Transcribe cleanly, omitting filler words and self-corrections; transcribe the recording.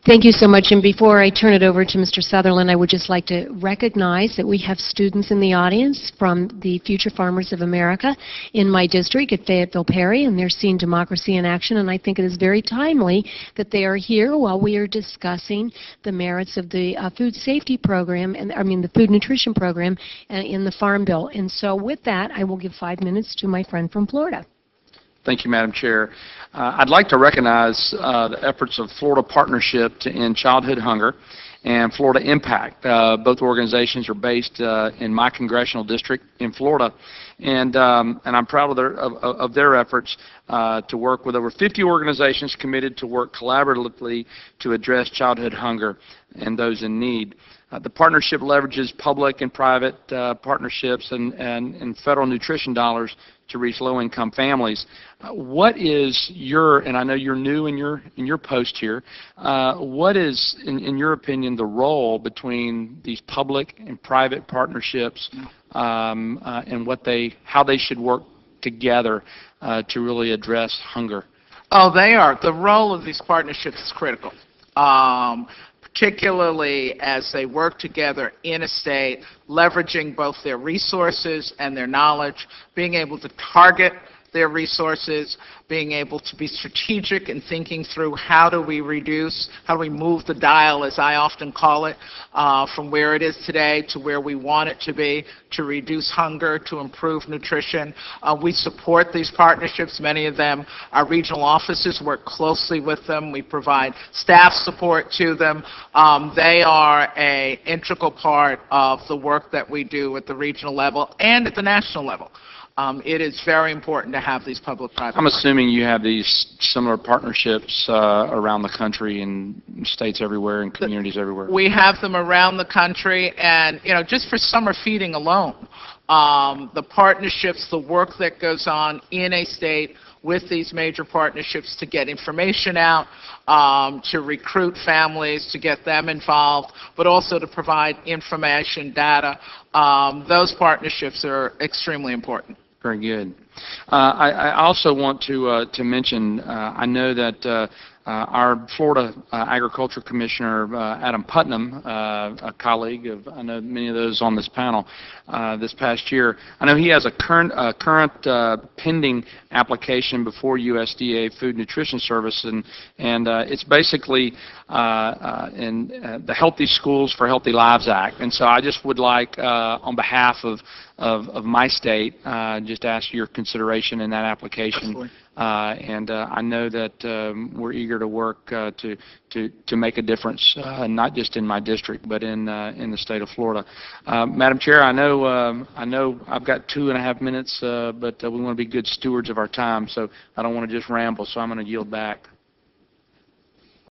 Thank you so much. And before I turn it over to Mr. Southerland, I would just like to recognize that we have students in the audience from the Future Farmers of America in my district at Fayetteville Perry, and they're seeing democracy in action. And I think it is very timely that they are here while we are discussing the merits of the food safety program, and the food nutrition program in the Farm Bill. And so with that, I will give 5 minutes to my friend from Florida. Thank you, Madam Chair. I'd like to recognize the efforts of Florida Partnership to End Childhood Hunger and Florida Impact. Both organizations are based in my congressional district in Florida, and I'm proud of their efforts to work with over 50 organizations committed to work collaboratively to address childhood hunger and those in need. The partnership leverages public and private partnerships and federal nutrition dollars to reach low-income families. What is your, and I know you're new in your post here, what is, in your opinion, the role between these public and private partnerships and how they should work together to really address hunger? Oh, they are. The role of these partnerships is critical. Particularly as they work together in a state, leveraging both their resources and their knowledge, being able to target their resources, being able to be strategic in thinking through how do we move the dial, as I often call it, from where it is today to where we want it to be, to reduce hunger, to improve nutrition. We support these partnerships. Many of them, our regional offices work closely with them. We provide staff support to them. They are an integral part of the work that we do at the regional level and at the national level. It is very important to have these public-private. I'm assuming you have these similar partnerships around the country in states everywhere and communities everywhere. We have them around the country, and just for summer feeding alone, the partnerships, the work that goes on in a state with these major partnerships to get information out, to recruit families, to get them involved, but also to provide information, data. Those partnerships are extremely important. Very good. I also want to mention, I know that our Florida Agricultural Commissioner, Adam Putnam, a colleague of, I know many of those on this panel, this past year, I know he has a current pending application before USDA Food Nutrition Service, and it's basically in the Healthy Schools for Healthy Lives Act. And so I just would like, on behalf of my state, just ask your consideration in that application. I know that we're eager to work to make a difference, not just in my district, but in the state of Florida. Madam Chair, I know I've got 2.5 minutes, but we want to be good stewards of our time, so I don't want to just ramble. So I'm going to yield back.